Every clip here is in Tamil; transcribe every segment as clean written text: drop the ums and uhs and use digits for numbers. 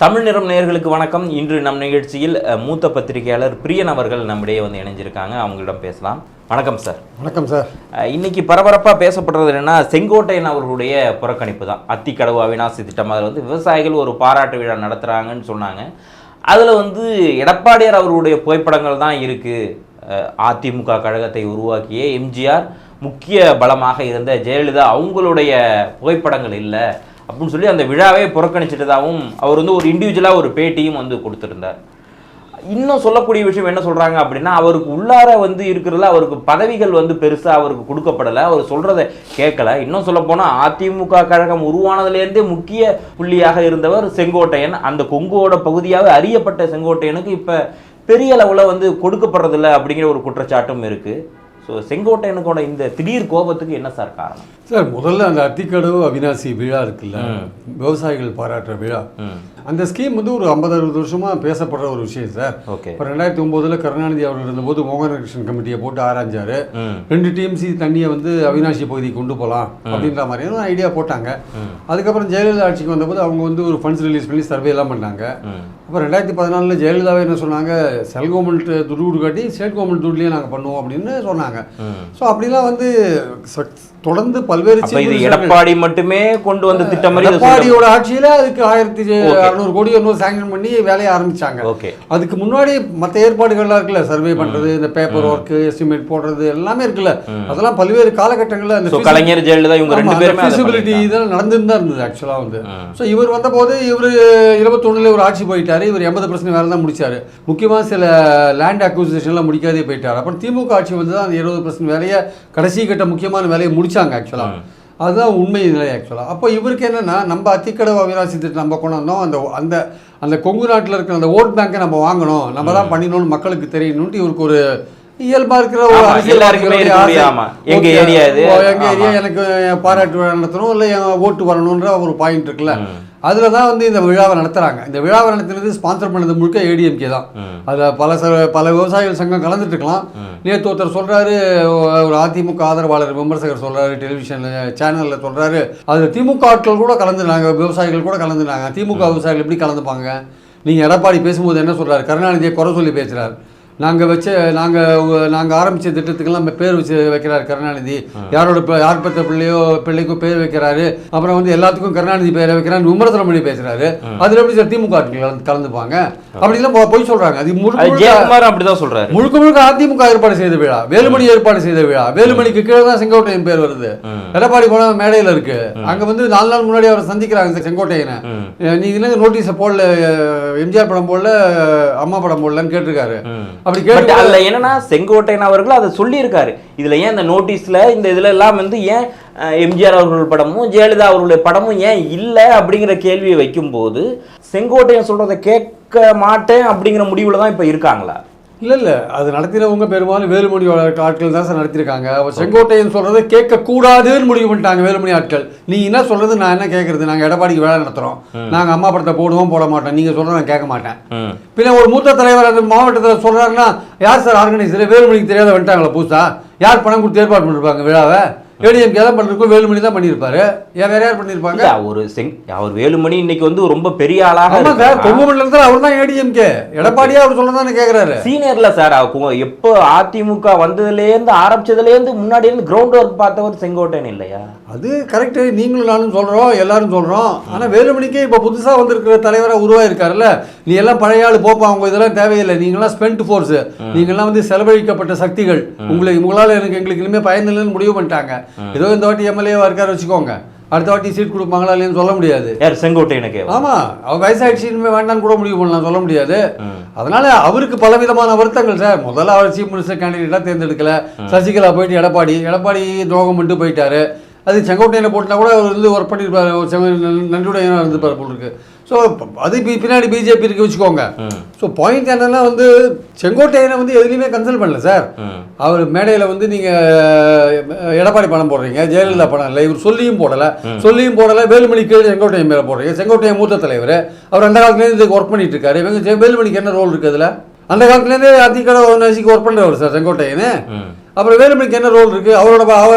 தமிழ் நிறம் நேயர்களுக்கு வணக்கம். இன்று நம் நிகழ்ச்சியில் மூத்த பத்திரிகையாளர் பிரியன் அவர்கள் நம்மிடையே வந்து இணைஞ்சிருக்காங்க. அவங்களிடம் பேசலாம். வணக்கம் சார். வணக்கம் சார். இன்னைக்கு பரபரப்பாக பேசப்படுறது என்னன்னா, செங்கோட்டையன் அவர்களுடைய புறக்கணிப்பு தான். அத்திக்கடவு அவிநாசி திட்டம் அதில் வந்து விவசாயிகள் ஒரு பாராட்டு விழா நடத்துகிறாங்கன்னு சொன்னாங்க. அதில் வந்து எடப்பாடியார் அவர்களுடைய புகைப்படங்கள் தான் இருக்குது. அதிமுக கழகத்தை உருவாக்கிய எம்ஜிஆர் முக்கிய பலமாக இருந்த ஜெயலலிதா அவங்களுடைய புகைப்படங்கள் இல்லை அப்படின்னு சொல்லி அந்த விழாவே புறக்கணிச்சிட்டதாகவும் அவர் வந்து ஒரு இண்டிவிஜுவலாக ஒரு பேட்டியும் வந்து கொடுத்துருந்தார். இன்னும் சொல்லக்கூடிய விஷயம் என்ன சொல்கிறாங்க அப்படின்னா, அவருக்கு உள்ளார வந்து இருக்கிறதுல அவருக்கு பதவிகள் வந்து பெருசாக அவருக்கு கொடுக்கப்படலை, அவர் சொல்கிறத கேட்கல. இன்னும் சொல்லப்போனால் அதிமுக கழகம் உருவானதுலேருந்தே முக்கிய புள்ளியாக இருந்தவர் செங்கோட்டையன். அந்த கொங்குவோட பகுதியாக அறியப்பட்ட செங்கோட்டையனுக்கு இப்போ பெரிய அளவில் வந்து கொடுக்கப்படுறதில்ல அப்படிங்கிற ஒரு குற்றச்சாட்டும் இருக்குது. ஸோ செங்கோட்டையனுக்கோட இந்த திடீர் கோபத்துக்கு என்ன சார் காரணம்? சார், முதல்ல அந்த அத்திக்கடவு அவிநாசி விழா இருக்குல்ல, விவசாயிகள் பாராட்டுற விழா, அந்த ஸ்கீம் வந்து ஒரு 50-60 வருஷமாக பேசப்படுற ஒரு விஷயம் சார். ஓகே. இப்போ 2009 கருணாநிதி அவர்கள் இருந்தபோது மோகனகிருஷ்ணன் கமிட்டியை போட்டு ஆராய்ஞ்சாரு. 2 டிஎம்சி தண்ணியை வந்து அவிநாசி பகுதிக்கு கொண்டு போகலாம் அப்படின்ற மாதிரியான ஐடியா போட்டாங்க. அதுக்கப்புறம் ஜெயலலிதா ஆட்சிக்கு வந்தபோது அவங்க வந்து ஒரு ஃபண்ட்ஸ் ரிலீஸ் பண்ணி சர்வே எல்லாம் பண்ணாங்க. அப்புறம் 2014 ஜெயலலிதாவே என்ன சொன்னாங்க, சென்ட்ரல் கவர்மெண்ட் துடு காட்டி ஸ்டேட் கவர்மெண்ட் துட்லேயே நாங்கள் பண்ணுவோம் அப்படின்னு சொன்னாங்க. ஸோ அப்படிலாம் வந்து தொடர்ந்து பல்வேறு எடப்பாடி மட்டுமே கொண்டு வந்த திட்டம், எடப்பாடியோட ஆட்சியில அதுக்கு 1600 கோடி சாங்ஷன் பண்ணி வேலையை ஆரம்பிச்சாங்க. அதுக்கு முன்னாடி மற்ற ஏற்பாடுகள்லாம் இருக்குல்ல, சர்வே பண்றது, இந்த பேப்பர் ஒர்க், எஸ்டிமேட் போடுறது எல்லாமே இருக்குல்ல, அதெல்லாம் பல்வேறு காலகட்டங்களில் அந்த கலைஞர் ஜெயலலிதா இவங்க ரெண்டு பேருமே ஃபிசிபிலிட்டி இதெல்லாம் நடந்துன்னு தான் இருந்தது ஆக்சுவலா வந்து. ஸோ இவர் வந்த போது இவர் 21 ஒரு ஆட்சி போயிட்டாரு. இவர் 80% வேலை தான் முடிச்சாரு. முக்கியமாக சில லேண்ட் அக்விசிஷன்லாம் முடிக்காதே போயிட்டார். அப்புறம் திமுக ஆட்சி வந்து தான் அந்த 20% வேலையை கடைசி கட்ட முக்கியமான வேலையை முடிச்சாங்க ஆக்சுவலாக. அதுதான் உண்மை நிலை ஆக்சுவலாக. அப்போ இவருக்கு என்னென்னா, நம்ம அத்திக்கடவு அவிநாசி திட்டம் நம்ம கொண்டு வந்தோம், அந்த அந்த கொங்கு நாட்டில் இருக்கிற அந்த ஓட் பேங்கை நம்ம வாங்கணும், நம்ம தான் பண்ணிடணும்னு மக்களுக்கு தெரியணும்ட்டு இவருக்கு ஒரு இயல்பாக இருக்கிற ஒரு அரசியல், எங்க ஏரியா எனக்கு பாராட்டு விழா நடத்தணும் இல்லை என் ஓட்டு வரணுன்ற ஒரு பாயிண்ட் இருக்குல்ல, அதில் தான் வந்து இந்த விழாவை நடத்துகிறாங்க. இந்த விழாவை நடத்துறது ஸ்பான்சர் பண்ணது முழுக்க ஏடிஎம்கே தான். அதில் பல விவசாயிகள் சங்கம் கலந்துட்டு இருக்கலாம். நேற்று ஒருத்தர் சொல்கிறாரு, ஒரு அதிமுக ஆதரவாளர் விமர்சகர் சொல்கிறாரு, டெலிவிஷன் சேனலில் சொல்கிறாரு, அதில் திமுக ஆட்கள் கூட கலந்துனாங்க, விவசாயிகள் கூட கலந்துனாங்க. திமுக விவசாயிகள் எப்படி கலந்துப்பாங்க? நீங்கள் எடப்பாடி பேசும்போது என்ன சொல்கிறார், கருணாநிதியை குறை சொல்லி பேசுகிறார். நாங்கள் ஆரம்பித்த திட்டத்துக்கெல்லாம் பேர் வைக்கிறார் கருணாநிதி, யார் பெற்ற பிள்ளைக்கோ பேர் வைக்கிறாரு. அப்புறம் வந்து எல்லாத்துக்கும் கருணாநிதி பேரை வைக்கிறான்னு விமர்சனம் பண்ணி பேசுறாரு. அதில் எப்படி சார் திமுக கலந்துப்பாங்க? அப்படிலாம் போய் சொல்றாங்க. அது அப்படிதான் சொல்றாரு. முழுக்க முழுக்க அதிமுக ஏற்பாடு செய்த விழா, வேலுமணி ஏற்பாடு செய்த விழா. வேலுமணிக்கு கீழே தான் செங்கோட்டையன் பேர் வருது. எடப்பாடி போன மேடையில் இருக்கு. அங்க வந்து 4 நாள் முன்னாடி அவரை சந்திக்கிறாங்க செங்கோட்டையனை. நீங்க நோட்டீஸை போடல, எம்ஜிஆர் படம் போடல, அம்மா படம் போடலன்னு கேட்டிருக்காரு. என்னன்னா செங்கோட்டையன் அவர்கள் அதை சொல்லியிருக்காரு. இதுல ஏன் இந்த நோட்டீஸ்ல இந்த இதுல எல்லாம் வந்து ஏன் எம்ஜிஆர் அவர்கள் படமும் ஜெயலலிதா அவர்களுடைய படமும் ஏன் இல்லை அப்படிங்கிற கேள்வியை வைக்கும் போது செங்கோட்டையன் சொல்றதை கேட்க மாட்டேன் அப்படிங்கிற முடிவுல தான் இப்ப இருக்காங்களா? இல்லை, அது நடத்தினவங்க பெரும்பாலும் வேலுமணியோட ஆட்கள் தான் சார் நடத்திருக்காங்க. செங்கோட்டையன் சொல்றதை கேட்கக்கூடாதுன்னு முடிவு பண்ணிட்டாங்க வேலுமணி ஆட்கள். நீ என்ன சொல்றது, நான் என்ன கேட்கறது, நாங்கள் எடப்பாடிக்கு வேலை நடத்துகிறோம், நாங்கள் அம்மா படத்தை போடுவோம் போட மாட்டோம், நீங்கள் சொல்கிறத நான் கேட்க மாட்டேன். பின்ன ஒரு மூத்த தலைவர் அந்த மாவட்டத்தில் சொல்கிறாருன்னா, யார் சார் ஆர்கனைசர்? வேலுமணிக்கு தெரியாத வந்துட்டாங்களா புதுசா? யார் பணம் கொடுத்து ஏற்பாடு பண்ணிருப்பாங்க விழாவை? ஏடிஎம்கே தான் பண்ணிருக்கோம், வேலுமணி தான் பண்ணியிருப்பாரு. வேற யார் பண்ணியிருப்பாங்க? அவர் வேலுமணி இன்னைக்கு வந்து ரொம்ப பெரிய ஆளாக கொங்குமண்டலத்தில் அவர் தான் ஏடிஎம்கே. எடப்பாடியா அவர் சொல்லதானே கேட்கிறாரு. சீனியர்ல சார், எப்போ அதிமுக வந்ததுலேருந்து ஆரம்பிச்சதுலேருந்து முன்னாடி இருந்து கிரவுண்ட் ஒர்க் பார்த்தவர் செங்கோட்டையன் இல்லையா? அது கரெக்டு, நீங்களும் நானும் சொல்கிறோம், எல்லாரும் சொல்கிறோம். ஆனால் வேலுமணிக்கே இப்போ புதுசாக வந்திருக்கிற தலைவராக உருவாயிருக்காருல்ல, நீ எல்லாம் பழைய ஆள் போப்பா, அவங்க இதெல்லாம் தேவையில்லை, நீங்களாம் ஸ்பெண்ட் ஃபோர்ஸு, நீங்கள்லாம் வந்து செலவழிக்கப்பட்ட சக்திகள், உங்களால் எங்களுக்கு இனிமேல் பயனில்லைன்னு முடிவு பண்ணிட்டாங்க. ஏதோ இந்த வாட்டி எம்எல்ஏவா இருக்காரு வச்சுக்கோங்க, அடுத்த வாட்டி சீட் கொடுப்பாங்களா இல்லைன்னு சொல்ல முடியாது. செங்கோட்டையனுக்கு ஆமாம், அவர் வயசாயிடுச்சு இனிமேல் வேண்டான்னு கூட முடிவு பண்ணலாம், சொல்ல முடியாது. அதனால அவருக்கு பலவிதமான வருத்தங்கள் சார். முதல்ல அவர் சீஃப் மினிஸ்டர் கேண்டிடேட்டாக தேர்ந்தெடுக்கல, சசிகலா போயிட்டு எடப்பாடி துரோகம் பண்ணிட்டு போயிட்டாரு. அது செங்கோட்டையனை போட்டுனா கூட அவர் வந்து ஒர்க் பண்ணியிருப்பார், நன்றியுடையனாக இருந்துப்பார் போல் இருக்கு. ஸோ அது பின்னாடி பிஜேபி இருக்கு வச்சுக்கோங்க. ஸோ பாயிண்ட் என்னன்னா வந்து செங்கோட்டையனை வந்து எதுலையுமே கன்சல்ட் பண்ணல சார். அவர் மேடையில் வந்து நீங்கள் எடப்பாடி படம் போடுறீங்க, ஜெயலலிதா படம் இல்லை, இவர் சொல்லியும் போடலை, வேலுமணிக்கு செங்கோட்டையன் மேலே போடுறீங்க. செங்கோட்டையன் மூத்த தலைவர், அவர் அந்த காலத்துலேருந்து இதுக்கு ஒர்க் பண்ணிட்டு இருக்காரு. இவங்க வேலுமணிக்கு என்ன ரோல் இருக்குது அதில்? அந்த காலத்துலேருந்தே அதிகடை அவிநாசிக்கு ஒர்க் பண்ணுறவர் சார் செங்கோட்டையன். அப்புறம் வேலுமணிக்கு என்ன ரோல் இருக்குது?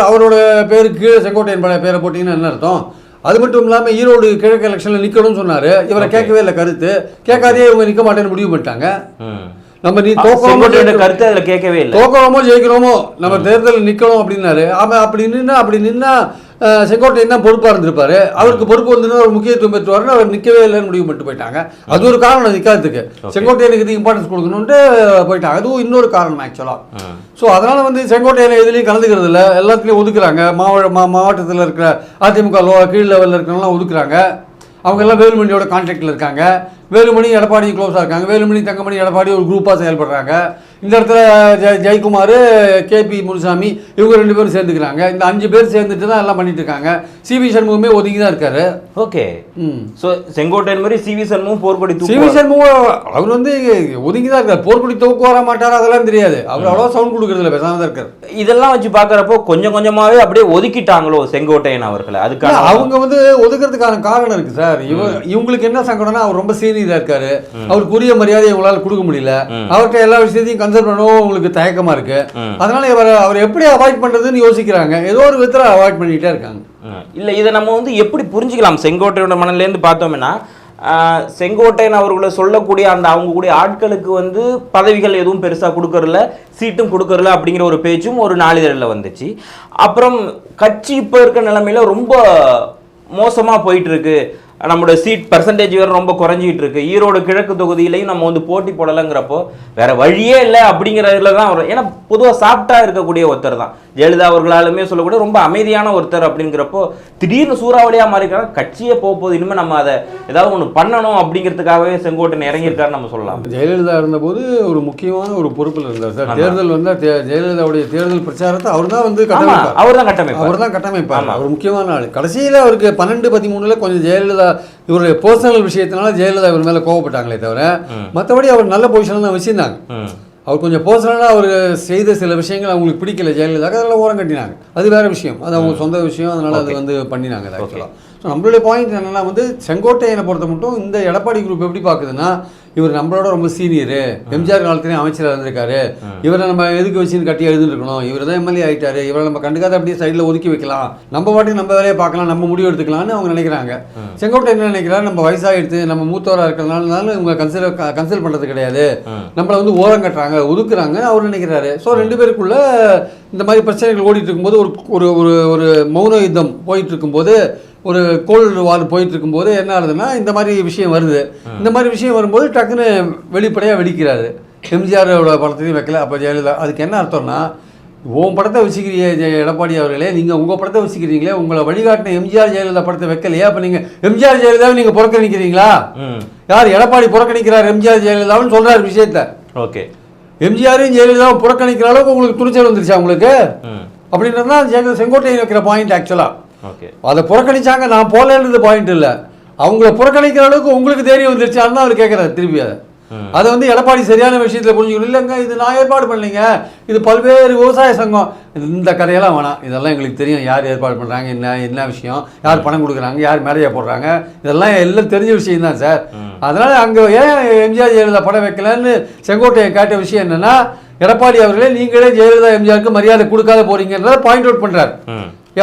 அவரோட பேருக்கு கீழே செங்கோட்டையன் பேரை போட்டிங்கன்னா என்ன அர்த்தம்? அது மட்டும் இல்லாமல் ஈரோடு கிழக்கு எலெக்ஷனில் நிற்கணும்னு சொன்னார். இவரை கேட்கவே இல்லை, கருத்து கேட்காதே இவங்க நிற்க மாட்டேன்னு முடிவு பண்ணிட்டாங்க. நம்ம நீ தோக்கிறோமோ கருத்து அதில் கேட்கவே இல்லை, தோக்கிறோமோ ஜெயிக்கிறோமோ நம்ம தேர்தலில் நிற்கணும் அப்படின்னாரு. அவன் அப்படி நின்னா செங்கோட்டையன் தான் பொறுப்பாக இருந்திருப்பாரு. அவருக்கு பொறுப்பு வந்து ஒரு முக்கியத்துவம் பெற்றுவாருன்னு அவர் நிற்கவே இல்லைன்னு முடிவு பண்ணிட்டு போயிட்டாங்க. அது ஒரு காரணம் நிற்காததுக்கு. செங்கோட்டையனுக்கு இது இம்பார்ட்டன்ஸ் கொடுக்கணுன்ட்டு போயிட்டாங்க. அதுவும் இன்னொரு காரணம் ஆக்சுவலாக. ஸோ அதனால் வந்து செங்கோட்டையனை எதுலேயும் கலந்துக்கிறது இல்லை, எல்லாத்துலேயும் ஒதுக்குறாங்க. மாவட்டத்தில் இருக்கிற அதிமுக கீழ் லெவலில் இருக்கிறவங்களாம் ஒதுக்குறாங்க. அவங்க எல்லாம் வேலுமணியோட கான்டாக்டில் இருக்காங்க. வேலுமணி எடப்பாடி க்ளோஸாக இருக்காங்க. வேலுமணி தங்கமணி எடப்பாடி ஒரு குரூப்பாக செயல்படுறாங்க. இந்த இடத்துல ஜெயக்குமார், கேபி முனுசாமி இவங்க 2 பேரும் சேர்ந்துக்கிறாங்க. இந்த 5 பேர் சேர்ந்துட்டு தான் எல்லாம் பண்ணிட்டு இருக்காங்க. சிவி சண்முகமே ஒதுங்கி தான் இருக்காரு. ஓகே. ஸோ செங்கோட்டையன் மாதிரி சிவி சண்முகம் போர்க்கொடி சிவி சண்முகம் அவர் வந்து ஒதுங்கி தான் இருக்கார். போர்க்கொடி தூக்கு வர மாட்டார் அதெல்லாம் தெரியாது. அவர் அவ்வளோ சவுண்ட் கொடுக்கறதுல பேசாம தான் இருக்கார். இதெல்லாம் வச்சு பார்க்குறப்போ கொஞ்சம் கொஞ்சமாகவே அப்படியே ஒதுக்கிட்டாங்களோ செங்கோட்டையன் அவர்களை. அதுக்காக அவங்க வந்து ஒதுக்கிறதுக்கான காரணம் இருக்கு சார். இவங்களுக்கு என்ன சங்கடம்னா அவர் ரொம்ப சீனியரா இருக்காரு. அவருக்கு உரிய மரியாதை இவங்களால கொடுக்க முடியல. அவர்கிட்ட எல்லா விஷயத்தையும் கன்சல்ட் பண்ணவும் உங்களுக்கு தயக்கமா இருக்கு. அதனால அவர் எப்படி அவாய்ட் பண்றதுன்னு யோசிக்கிறாங்க. ஏதோ ஒரு விதத்துல அவாய்ட் பண்ணிட்டே இருக்காங்க. இல்ல இதை நம்ம வந்து எப்படி புரிஞ்சுக்கலாம் செங்கோட்டையோட மனநிலேருந்து பார்த்தோம்னா, செங்கோட்டையன் அவர்களை சொல்லக்கூடிய அந்த அவங்க கூடிய ஆட்களுக்கு வந்து பதவிகள் எதுவும் பெருசா கொடுக்கறதில்ல, சீட்டும் கொடுக்கறதில்ல அப்படிங்கிற ஒரு பேச்சும் ஒரு நாளிதழில் வந்துச்சு. அப்புறம் கட்சி இப்போ இருக்க நிலைமையில ரொம்ப மோசமா போயிட்டு இருக்கு, நம்மளோட சீட் பர்சன்டேஜ் வேறு ரொம்ப குறைஞ்சிட்டு இருக்கு, ஈரோடு கிழக்கு தொகுதியிலையும் நம்ம வந்து போட்டி போடலைங்கிறப்போ வேற வழியே இல்லை அப்படிங்கிறதுல தான் வரும். ஏன்னா பொதுவாக சாப்பிட்டா இருக்கக்கூடிய ஒருத்தர் தான் ஜெயலலிதா அவர்களாலுமே சொல்லக்கூடிய ரொம்ப அமைதியான ஒருத்தர். அப்படிங்கிறப்போ திடீர்னு சூறாவளியாக மாறிக்கிறாங்க, கட்சியே போகுது, இனிமேல் நம்ம அதை ஏதாவது ஒன்று பண்ணணும் அப்படிங்கிறதுக்காகவே செங்கோட்டையன் இறங்கியிருக்காரு நம்ம சொல்லலாம். ஜெயலலிதா இருந்தபோது ஒரு முக்கியமான ஒரு பொறுப்பில் இருந்தார் சார். தேர்தல் வந்து ஜெயலலிதாவுடைய தேர்தல் பிரச்சாரத்தை அவர் தான் வந்து அவர் தான் கட்டமைப்பார். அவர் முக்கியமான ஆள். கடைசியில் அவருக்கு 12-13 கொஞ்சம் ஜெயலலிதா இவருடைய பர்சனல் விஷயத்தினால ஜெயலலிதா இவர் மேலே கோவப்பட்டாங்களே தவிர மற்றபடி அவர் நல்ல பொசிஷனில் தான் வச்சிருந்தாங்க. அவர் கொஞ்சம் பர்சனலாக அவர் செய்த சில விஷயங்கள் அவங்களுக்கு பிடிக்கல ஜெயலலிதாக்கு, அதெல்லாம் ஓரம் கட்டினாங்க. அது வேறு விஷயம், அது அவங்க சொந்த விஷயம். அதனால் அது வந்து பண்ணினாங்க ஆக்சுவலாக. ஸோ நம்மளுடைய பாயிண்ட் என்னென்னா வந்து செங்கோட்டையனை பொறுத்த மட்டும் இந்த எடப்பாடி குரூப் எப்படி பார்க்குதுன்னா, இவர் நம்மளோட ரொம்ப சீனியரு, எம்ஜிஆர் காலத்துலேயும் அமைச்சராக இருந்திருக்காரு, இவரை நம்ம எதுக்கு வச்சுன்னு கட்டி எழுதிருக்கணும், இவர் தான் எம்எல்ஏ ஆகிட்டாரு, இவரை நம்ம கண்டுக்காத அப்படியே சைடில் ஒதுக்கி வைக்கலாம், நம்ம பாட்டுக்கு நம்ம வேலையை பார்க்கலாம், நம்ம முடிவு எடுத்துக்கலாம்னு அவங்க நினைக்கிறாங்க. செங்கோட்டை என்ன நினைக்கிறாரு, நம்ம வயசாகிடுது, நம்ம மூத்தவராக இருக்கிறதுனால இவங்க கன்சிடர் பண்ணுறது கிடையாது, நம்மளை வந்து ஓரம் கட்டுறாங்க, ஒதுக்குறாங்க அவர் நினைக்கிறாரு. ஸோ 2 பேருக்குள்ள இந்த மாதிரி பிரச்சனைகள் ஓடிட்டு இருக்கும்போது ஒரு ஒரு ஒரு மௌன யுத்தம் போயிட்டு இருக்கும்போது, ஒரு கோல்டு வார் போயிட்டு இருக்கும்போது என்ன ஆகுதுன்னா இந்த மாதிரி விஷயம் வருது. இந்த மாதிரி விஷயம் வரும்போது டக்குன்னு வெளிப்படையாக வெடிக்கிறாரு. எம்ஜிஆரோட படத்தையும் வைக்கல. அப்போ ஜெயலலிதா அதுக்கு என்ன அர்த்தம்னா, உன் படத்தை வச்சுக்கிறீங்க எடப்பாடி அவர்களே, நீங்கள் உங்கள் படத்தை வச்சுக்கிறீங்களே, உங்களை வழிகாட்டின எம்ஜிஆர் ஜெயலலிதா படத்தை வைக்கலையா? அப்போ நீங்கள் எம்ஜிஆர் ஜெயலலிதாவை நீங்கள் புறக்கணிக்கிறீங்களா? யார் எடப்பாடி புறக்கணிக்கிறார் எம்ஜிஆர் ஜெயலலிதான்னு சொல்கிறார் விஷயத்த. ஓகே, எம்ஜிஆரையும் ஜெயலலிதாவை புறக்கணிக்கிற அளவுக்கு உங்களுக்கு துணிச்சல் வந்துருச்சா உங்களுக்கு? அப்படின்றது தான் செங்கோட்டையை வைக்கிற பாயிண்ட் ஆக்சுவலாக. அதை புறக்கணிச்சாங்க, நான் போலேன்றது பாயிண்ட் இல்லை, அவங்கள புறக்கணிக்கிற அளவுக்கு உங்களுக்கு தைரியம் வந்துருச்சான்னு தான் அவர் கேட்குறாரு திருப்பி. அதை வந்து எடப்பாடி சரியான விஷயத்தில் புரிஞ்சுக்கணும். இல்லைங்க, இது நான் ஏற்பாடு பண்ணலைங்க, இது பல்வேறு விவசாய சங்கம், இந்த கதையெல்லாம் வேணாம், இதெல்லாம் எங்களுக்கு தெரியும், யார் ஏற்பாடு பண்ணுறாங்க, என்ன விஷயம், யார் பணம் கொடுக்குறாங்க, யார் மேடையை போடுறாங்க, இதெல்லாம் எல்லாம் தெரிஞ்ச விஷயம் தான் சார். அதனால் அங்கே ஏன் எம்ஜிஆர் ஜெயலலிதா படம் வைக்கலன்னு செங்கோட்டையை கேட்ட விஷயம் என்னென்னா, எடப்பாடி அவர்களே நீங்களே ஜெயலலிதா எம்ஜிஆருக்கு மரியாதை கொடுக்காத போறீங்கன்றத பாயிண்ட் அவுட் பண்ணுறாரு.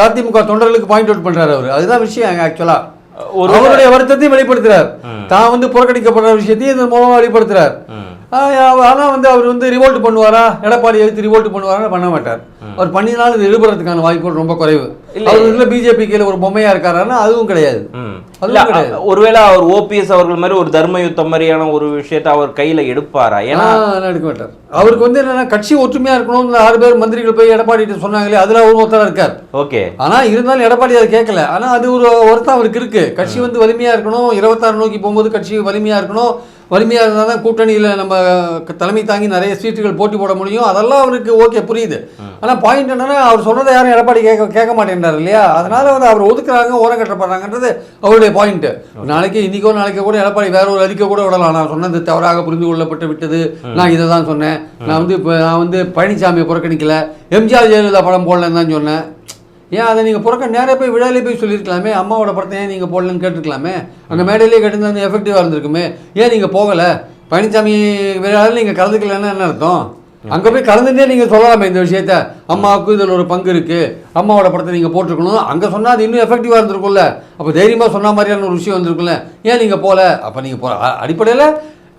அதிமுக தொண்டர்களுக்கு பாயிண்ட் அவுட் பண்றாரு அவர். அதுதான் விஷயம் ஆக்சுவலா. அவருடைய வருத்தத்தையும் வெளிப்படுத்துறார், தான் வந்து புறக்கணிக்கப்படுற விஷயத்தையும் இதன் மூலமா வெளிப்படுத்துறார். ஆனா வந்து அவர் வந்து ரிவோல்ட் பண்ணுவாரா, எடப்பாடி எடுத்து ரிவோல்ட் பண்ணுவாரா? பண்ண மாட்டார். அவர் பண்ணினாலும் இது ஈடுபடுறதுக்கான வாய்ப்புகள் ரொம்ப குறைவு. அவர் பிஜேபி கீழ ஒரு பொம்மையா இருக்காருன்னா அதுவும் கிடையாது. ஒருவேளை அவர் ஓபிஎஸ் அவர்கள் மாதிரி ஒரு தர்ம யுத்தம் மாதிரியான ஒரு விஷயத்தை அவர் கையில எடுப்பாரா? ஏன்னா எடுக்க மாட்டார். அவருக்கு வந்து என்னன்னா கட்சி ஒற்றுமையா இருக்கணும். 6 பேர் மந்திரிகள் போய் எடப்பாடி சொன்னாங்களே, அதுல ஒரு ஒருத்தரா இருக்கார். ஓகே, ஆனா இருந்தாலும் எடப்பாடி அதை கேட்கல. ஆனா அது ஒரு ஒருத்தர் அவருக்கு இருக்கு. கட்சி வந்து வலிமையா இருக்கணும், 26 நோக்கி போகும்போது கட்சி வலிமையா இருக்கணும். வலிமையாக இருந்தால் தான் கூட்டணியில் நம்ம தலைமை தாங்கி நிறைய சீட்டுகள் போட்டி போட முடியும். அதெல்லாம் அவருக்கு ஓகே, புரியுது. ஆனால் பாயிண்ட் என்னன்னா, அவர் சொன்னதை யாரும் எடப்பாடி கேட்க மாட்டேன்றார் இல்லையா? அதனால வந்து அவர் ஒதுக்குறாங்க, ஓரம் கட்டப்படுறாங்கன்றது அவருடைய பாயிண்ட்டு. நாளைக்கோ கூட எடப்பாடி வேற ஒரு அறிக்கை கூட விடலாம், நான் சொன்னது தவறாக புரிந்து கொள்ளப்பட்டு விட்டது, நான் இதை தான் சொன்னேன், நான் வந்து பழனிசாமியை புறக்கணிக்கல, எம்ஜிஆர் ஜெயலலிதா படம் போடலன்னு தான் சொன்னேன். ஏன் அதை நீங்கள் நேராக போய் விழாலே போய் சொல்லியிருக்கலாமே, அம்மாவோட படத்தை ஏன் நீங்கள் போடலன்னு கேட்டுருக்கலாமே, அங்கே மேடையிலே கேட்டிருந்தா அந்த எஃபெக்டிவாக இருந்திருக்குமே, ஏன் நீங்கள் போகலை? பழனிசாமி விழாவில் நீங்கள் கலந்துக்கலன்னா என்ன அர்த்தம்? அங்க போய் கலந்துட்டே நீங்க சொல்லலாமே இந்த விஷயத்த, அம்மாவுக்கு இதுல ஒரு பங்கு இருக்கு, அம்மாவோட படத்தை நீங்க போட்டிருக்கணும், அங்க சொன்னா அது இன்னும் எஃபெக்டிவா இருந்திருக்கும்ல, அப்ப தைரியமா சொன்ன மாதிரியான ஒரு விஷயம் வந்திருக்கும்ல, ஏன் நீங்க போல? அப்ப நீங்க போற அடிப்படையில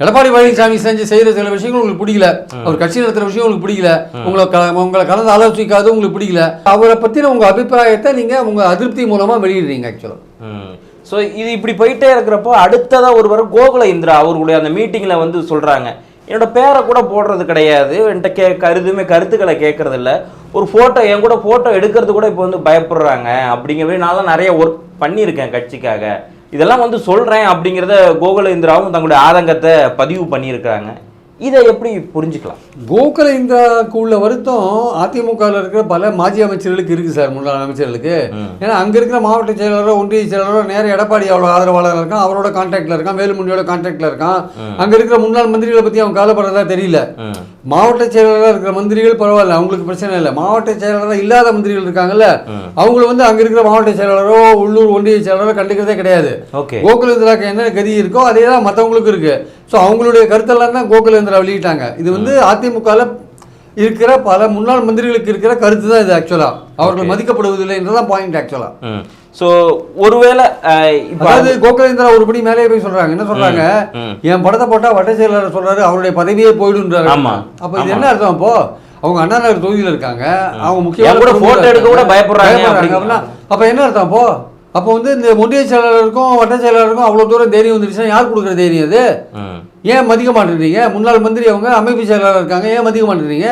எடப்பாடி பழனிசாமி செய்யற சில விஷயங்கள் உங்களுக்கு பிடிக்கல, அவர் கட்சி நடத்துற விஷயம் உங்களுக்கு பிடிக்கல, உங்களை கலந்து ஆலோசிக்காது உங்களுக்கு பிடிக்கல, அவரை பத்தின உங்க அபிப்பிராயத்தை நீங்க உங்க அதிருப்தி மூலமா வெளியிடுறீங்க ஆக்சுவலா. ஸோ இது இப்படி போயிட்டே இருக்கிறப்போ அடுத்ததா ஒருவர் கோகுல இந்திரா அவர்களுடைய அந்த மீட்டிங்ல வந்து சொல்றாங்க, என்னோட பேரை கூட போடுறது கிடையாது, என்கிட்ட எதுவுமே கருத்துக்களை கேட்கறது இல்லை, ஒரு ஃபோட்டோ என் கூட ஃபோட்டோ எடுக்கிறது கூட இப்போ வந்து பயப்படுறாங்க அப்படிங்கிறவே நான் தான் நிறைய ஒர்க் பண்ணியிருக்கேன் கட்சிக்காக, இதெல்லாம் வந்து சொல்கிறேன் அப்படிங்கிறத கோகுல இந்திராவும் தங்களுடைய ஆதங்கத்தை பதிவு பண்ணியிருக்காங்க. இதை எப்படி புரிஞ்சுக்கலாம்? கோகுல இந்திராவுக்கு உள்ள வருத்தம் அதிமுகவில் இருக்கிற பல மாஜி அமைச்சர்களுக்கு இருக்குது சார், முன்னாள் அமைச்சர்களுக்கு. ஏன்னா அங்கே இருக்கிற மாவட்ட செயலாளரோ ஒன்றிய செயலாளரோ நேர எடப்பாடி அவ்வளோ ஆதரவாளர் இருக்கான், அவரோட கான்டாக்டில் இருக்கான், வேலுமணியோட கான்டாக்டில் இருக்கான். அங்கே இருக்கிற முன்னாள் மந்திரிகளை பற்றி அவங்க கவலைப்படுறதா தெரியல. மாவட்ட செயலாளராக இருக்கிற மந்திரிகள் பரவாயில்ல, அவங்களுக்கு பிரச்சனை இல்லை. மாவட்ட செயலாளராக இல்லாத மந்திரிகள் இருக்காங்கல்ல, அவங்களை வந்து அங்கே இருக்கிற மாவட்ட செயலாளரோ உள்ளூர் ஒன்றிய செயலாளரோ கண்டுக்கிறதே கிடையாது. கோகுல இந்திராவுக்கு என்ன கதி இருக்கோ அதே தான் மற்றவங்களுக்கு இருக்கு. ஸோ அவங்களுடைய கருத்தெல்லாம் தான் கோகுல இந்திரா வெளியிட்டாங்க. இது வந்து அதிமுகவில் இருக்கிற பல முன்னாள் மந்திரிகளுக்கு இருக்கிற கருத்து தான் இது ஆக்சுவலா. அவர்கள் மதிக்கப்படுவதில்லை என்றதான் பாயிண்ட் ஆக்சுவலா. ஸோ ஒருவேளை அதாவது கோகுல இந்திரா ஒருபடி மேலே போய் சொல்றாங்க, என்ன சொல்றாங்க, என் படத்தை போட்டா வட்ட செயலாளர் சொல்றாரு அவருடைய பதவியே போயிடுன்றாரு. அப்ப இது என்ன அர்த்தம்? அப்போ அவங்க அண்ணா நகர் தொகுதியில் இருக்காங்க, அவங்க முக்கியமான போட்டோ எடுக்க கூட பயப்படுறாங்க. அப்ப என்ன அர்த்தம்? அப்போ வந்து இந்த ஒன்றிய செயலாளருக்கும் வட்ட செயலாளருக்கும் அவ்வளோ தூரம் தைரியம் வந்துருச்சுன்னா யார் கொடுக்குற தைரியம் அது? ஏன் மதிக்க மாட்டேறீங்க? முன்னாள் மந்திரி அவங்க அமைப்பு செயலாளர் இருக்காங்க, ஏன் மதிக்க மாட்டேறீங்க?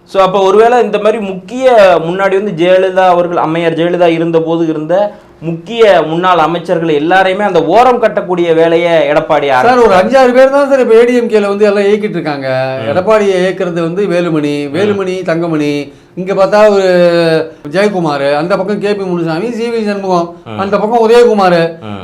ஸோ அப்போ ஒருவேளை இந்த மாதிரி முக்கிய முன்னாடி வந்து ஜெயலலிதா அவர்கள், அம்மையார் ஜெயலலிதா இருந்த போது இருந்த முக்கிய முன்னாள் அமைச்சர்கள் எல்லாரையுமே அந்த ஓரம் கட்டக்கூடிய வேலையை எடப்பாடி சார் ஒரு 5-6 பேர் தான் சார் இப்போ ஏடிஎம்கேல வந்து எல்லாம் இயக்கிட்டு இருக்காங்க. எடப்பாடியை இயக்கிறது வந்து வேலுமணி தங்கமணி, இங்க பார்த்தா ஒரு ஜெயக்குமார், அந்த பக்கம் கேபி முனுசாமி, சிவி சண்முகம், அந்த பக்கம் உதயகுமார்,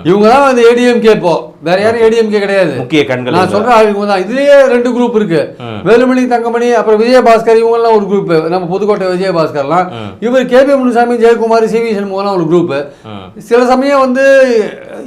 இவங்க தான் வந்து ஏடிஎம்கே. இப்போ வேற யாரும் ஏடிஎம்கே கிடையாது. முக்கிய கண்கள் நான் சொல்ற ஆளுங்க தான். இதுலயே 2 குரூப் இருக்கு, வேலுமணி தங்கமணி, அப்புறம் விஜயபாஸ்கர், இவங்க எல்லாம் ஒரு குரூப். நம்ம புதுக்கோட்டை விஜயபாஸ்கர்லாம், இவர் கேபி முனுசாமி, ஜெயக்குமார், சிவி சண்முகம் எல்லாம் ஒரு குரூப். சில சமயம் வந்து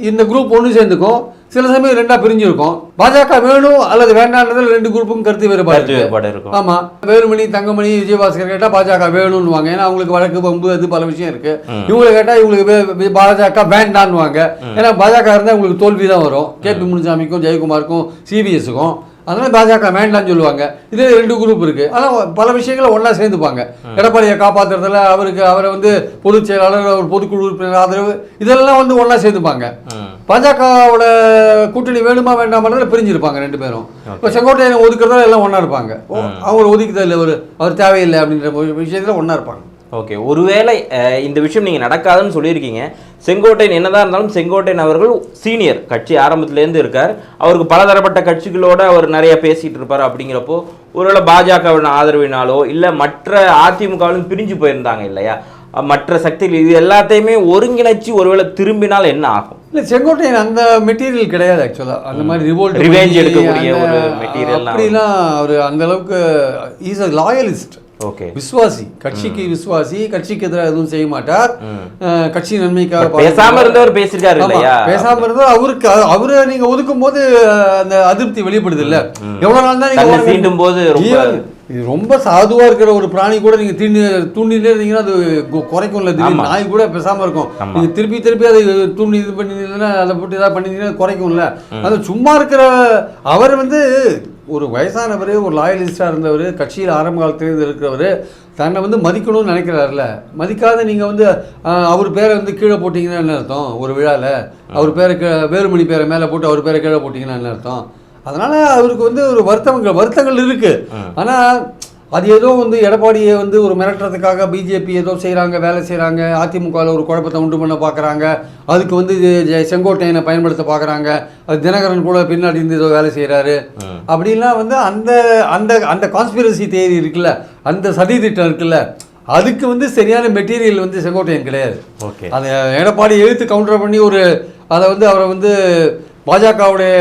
இந்த குரூப் ஒன்று சேர்ந்துக்கும், சில சமயம் 2ஆ பிரிஞ்சிருக்கும். பாஜக வேணும் அல்லது வேண்டாம்ன்றதுல 2 குரூப்புக்கும் கருத்து வேறுபாடு இருக்கும். ஆமா, வேலுமணி தங்கமணி விஜயபாஸ்கர் கேட்டா பாஜக வேணும்னுவாங்க, ஏன்னா அவங்களுக்கு வழக்கு பம்பு அது பல விஷயம் இருக்கு. இவங்களை கேட்டா இவங்களுக்கு பாஜக வேண்டான்னுவாங்க, ஏன்னா பாஜக இருந்தா உங்களுக்கு தோல்வி தான் வரும். கேபி முனுசாமிக்கும் ஜெயக்குமாருக்கும் சிபிஎஸ்க்கும், அதனால பாஜக வேண்டான்னு சொல்லுவாங்க. இதே 2 குரூப் இருக்கு. ஆனால் பல விஷயங்களை ஒன்றா சேர்ந்துப்பாங்க. எடப்பாடியை காப்பாற்றுறதுல அவரை வந்து பொதுச் செயலாளர், ஒரு பொதுக்குழு உறுப்பினர் ஆதரவு, இதெல்லாம் வந்து ஒன்றா சேர்ந்துப்பாங்க. பாஜகவோட கூட்டணி வேணுமா வேண்டாமன்றதுல பிரிஞ்சிருப்பாங்க 2 பேரும். இப்போ செங்கோட்டையனை ஒதுக்குறதுல எல்லாம் ஒன்றா இருப்பாங்க. அவங்க ஒதுக்குதல் இல்லை, அவர் தேவையில்லை அப்படின்ற விஷயத்தில் ஒன்றா இருப்பாங்க. ஓகே, ஒருவேளை இந்த விஷயம் நீங்கள் நடக்காதுன்னு சொல்லியிருக்கீங்க. செங்கோட்டையன் என்னதான் இருந்தாலும் செங்கோட்டையன் அவர்கள் சீனியர், கட்சி ஆரம்பத்துலேருந்து இருக்கார், அவருக்கு பலதரப்பட்ட கட்சிகளோட அவர் நிறைய பேசிகிட்டு இருப்பார். அப்படிங்கிறப்போ ஒருவேளை பாஜகவின் ஆதரவினாலோ இல்லை மற்ற அதிமுகவிலும் பிரிஞ்சு போயிருந்தாங்க இல்லையா, மற்ற சக்திகள், இது எல்லாத்தையுமே ஒருங்கிணைச்சு ஒருவேளை திரும்பினால் என்ன ஆகும்? இல்லை, செங்கோட்டையன் அந்த மெட்டீரியல் கிடையாது ஆக்சுவலாக. அந்த மாதிரி ரிவெஞ்ச் எடுக்கக்கூடிய ஒரு மெட்டீரியல் அப்படிலாம் அவர் அந்த அளவுக்கு இஸ் அ லாயலிஸ்ட். ஓகே, விசுவாசி, கட்சிக்கு விசுவாசி, கட்சிக்கு எதிராக எதுவும் செய்ய மாட்டார், கட்சி நன்மைக்காக பேசாம இருந்தவர் பேசியிருக்காரு இல்லையா, பேசாம இருந்தவர். அவரை நீங்க ஒதுக்கும் போது அந்த அதிருப்தி வெளிப்படுது இல்ல. எவ்வளவு நாள் தான் நீங்க தீண்டும் போது இது ரொம்ப சாதுவா இருக்கிற ஒரு பிராணி கூட நீங்க தூண்டிலே இருந்தீங்கன்னா அது குறைக்கும் இல்ல. திடீர்னு நாய் கூட பேசாம இருக்கும், நீங்க திருப்பி அதை தூண்டி இது பண்ணிருந்தீங்கன்னா அதை போட்டு ஏதாவது பண்ணிருந்தீங்கன்னா குறைக்கும்ல. அது சும்மா இருக்கிற அவர் வந்து ஒரு வயசானவர், ஒரு லாயலிஸ்டாக இருந்தவர், கட்சியில் ஆரம்ப காலத்திலேருந்து இருக்கிறவர், தன்னை வந்து மதிக்கணும்னு நினைக்கிறாருல. மதிக்காத நீங்கள் வந்து அவர் பேரை வந்து கீழே போட்டிங்கன்னா என்ன அர்த்தம்? ஒரு விழாவில் அவர் பேரை வேலுமணி பேரை மேலே போட்டு அவர் பேரை கீழே போட்டிங்கன்னா என்ன அர்த்தம்? அதனால் அவருக்கு வந்து ஒரு வருத்தங்கள் இருக்குது. ஆனால் அது ஏதோ வந்து எடப்பாடியை வந்து ஒரு மிரட்டுறதுக்காக பிஜேபி ஏதோ செய்கிறாங்க, வேலை செய்கிறாங்க, அதிமுகவில் ஒரு குழப்பத்தை உண்டு பண்ண பார்க்குறாங்க, அதுக்கு வந்து செங்கோட்டையனை பயன்படுத்த பார்க்குறாங்க, அது தினகரன் கூட பின்னாடி இருந்து ஏதோ வேலை செய்கிறாரு அப்படின்லாம் வந்து அந்த அந்த அந்த கான்ஸ்பிரசி தியரி இருக்குல்ல, அந்த சதி திட்டம் இருக்குல்ல, அதுக்கு வந்து சரியான மெட்டீரியல் வந்து செங்கோட்டையன் கிடையாது. ஓகே, அதை எடப்பாடி எழுத்து கவுண்டர் பண்ணி அதை வந்து அவரை வந்து பாஜகவுடைய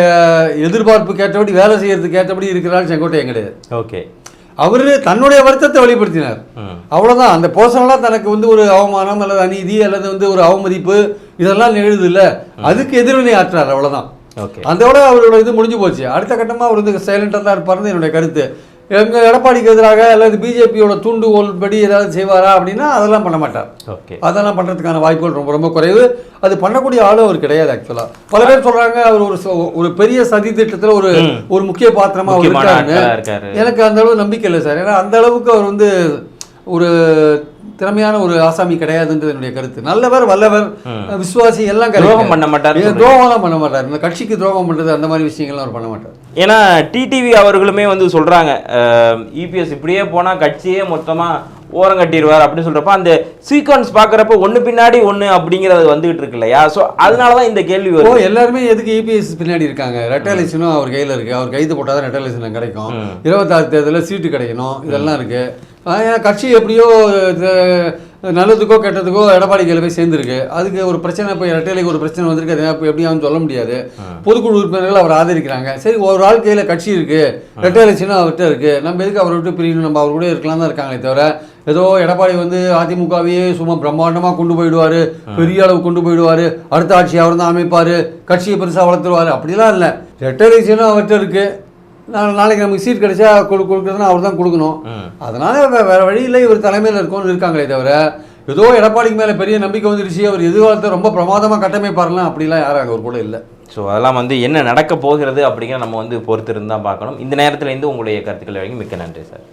எதிர்பார்ப்பு கேட்டபடி வேலை செய்யறதுக்கு ஏற்றபடி இருக்கிறாரு செங்கோட்டையன் கிடையாது. ஓகே, அவர் தன்னுடைய வருத்தத்தை வெளிப்படுத்தினார், அவ்வளோதான். அந்த பர்சனலாக தனக்கு வந்து ஒரு அவமானம் அல்லது அநீதி அல்லது வந்து ஒரு அவமதிப்பு இதெல்லாம் நிகழுது இல்லை, அதுக்கு எதிர்வினை ஆற்றார், அவ்வளோதான். அதோட அவரோட இது முடிஞ்சு போச்சு. அடுத்த கட்டமாக அவர் வந்து சைலண்டாக தான் இருப்பார்னு என்னுடைய கருத்து. எங்கள் எடப்பாடிக்கு எதிராக அல்லது பிஜேபியோட தூண்டுகோல் படி ஏதாவது செய்வாரா அப்படின்னா அதெல்லாம் பண்ண மாட்டார். ஓகே, அதெல்லாம் பண்ணுறதுக்கான வாய்ப்புகள் ரொம்ப ரொம்ப குறைவு. அது பண்ணக்கூடிய ஆளும் அவர் கிடையாது. ஆக்சுவலாக பல பேர் சொல்கிறாங்க அவர் ஒரு பெரிய சதி திட்டத்தில் ஒரு முக்கிய பாத்திரமாக அவர் இருக்காருன்னு. எனக்கு அந்த அளவு நம்பிக்கை இல்லை சார். ஏன்னா அந்த அளவுக்கு அவர் வந்து ஒரு திறமையான ஒரு ஆசாமி கிடையாதுன்றது என்னுடைய கருத்து. நல்லவர், வல்லவர், விசுவாசி எல்லாம் துரோகம் பண்ண மாட்டார். துரோகம்லாம் பண்ண மாட்டார். இந்த கட்சிக்கு துரோகம் பண்ணுறது அந்த மாதிரி விஷயங்கள்லாம் அவர் பண்ண மாட்டார். ஏன்னா டிடிவி அவர்களுமே வந்து சொல்றாங்க இபிஎஸ் இப்படியே போனா கட்சியே மொத்தமா ஓரங்கட்டிடுவார் அப்படின்னு சொல்றப்ப அந்த சீக்வன்ஸ் பாக்குறப்ப ஒண்ணு பின்னாடி ஒண்ணு அப்படிங்கிறது வந்துகிட்டு இருக்கு இல்லையா? ஸோ அதனாலதான் இந்த கேள்வி வரும். எல்லாருமே எதுக்கு இபிஎஸ் பின்னாடி இருக்காங்க? ரெட்டலைசனும் அவர் கையில இருக்கு. அவர் கைது போட்டாதான் ரெட்டலைசன் கிடைக்கும். 26 தேர்தலில் சீட்டு கிடைக்கணும். இதெல்லாம் இருக்கு. கட்சி எப்படியோ நல்லதுக்கோ கெட்டதுக்கோ எடப்பாடி கையில் போய் சேர்ந்துருக்கு. அதுக்கு ஒரு பிரச்சனை, இப்போ இரட்டைலைக்கு ஒரு பிரச்சனை வந்திருக்கு. அதை எப்படியாவது சொல்ல முடியாது. பொதுக்குழு உறுப்பினர்கள் அவர் ஆதரிக்கிறாங்க. சரி, ஒரு ஆள் கையில் கட்சி இருக்கு, ரெட்டலைச்சுன்னா அவர்கிட்ட இருக்கு, நம்ம எதுக்கு அவரை விட்டு பிரியணும், நம்ம அவர் கூட இருக்கலாம் தான் இருக்காங்களே தவிர ஏதோ எடப்பாடி வந்து அதிமுகவையே சும்மா பிரம்மாண்டமாக கொண்டு போயிடுவார், பெரிய அளவு கொண்டு போயிடுவார், அடுத்த ஆட்சி அவர் தான் அமைப்பார், கட்சியை பெருசாக வளர்த்துருவார், அப்படிலாம் இல்லை. ரெட்டலைச்சுன்னா அவர்கிட்ட இருக்கு. நாளைக்கு நமக்கு சீட் கிடைச்சா கொடுக்குறதுனா அவர் தான் கொடுக்கணும். அதனால வேற வழியில் இவர் தலைமையில் இருக்கணும்னு இருக்காங்களே தவிர ஏதோ எடப்பாடிக்கு மேலே பெரிய நம்பிக்கை வந்துடுச்சு, அவர் எதிர்காலத்தை ரொம்ப பிரமாதமாக கட்டமைப்பாருலாம் அப்படிலாம் யாரும் அவர் கூட இல்லை. ஸோ அதெல்லாம் வந்து என்ன நடக்க போகிறது அப்படிங்கிற நம்ம வந்து பொறுத்திருந்து தான் பார்க்கணும். இந்த நேரத்தில் இருந்து உங்களுடைய கருத்துக்களை வழங்கி மிக்க நன்றி சார்.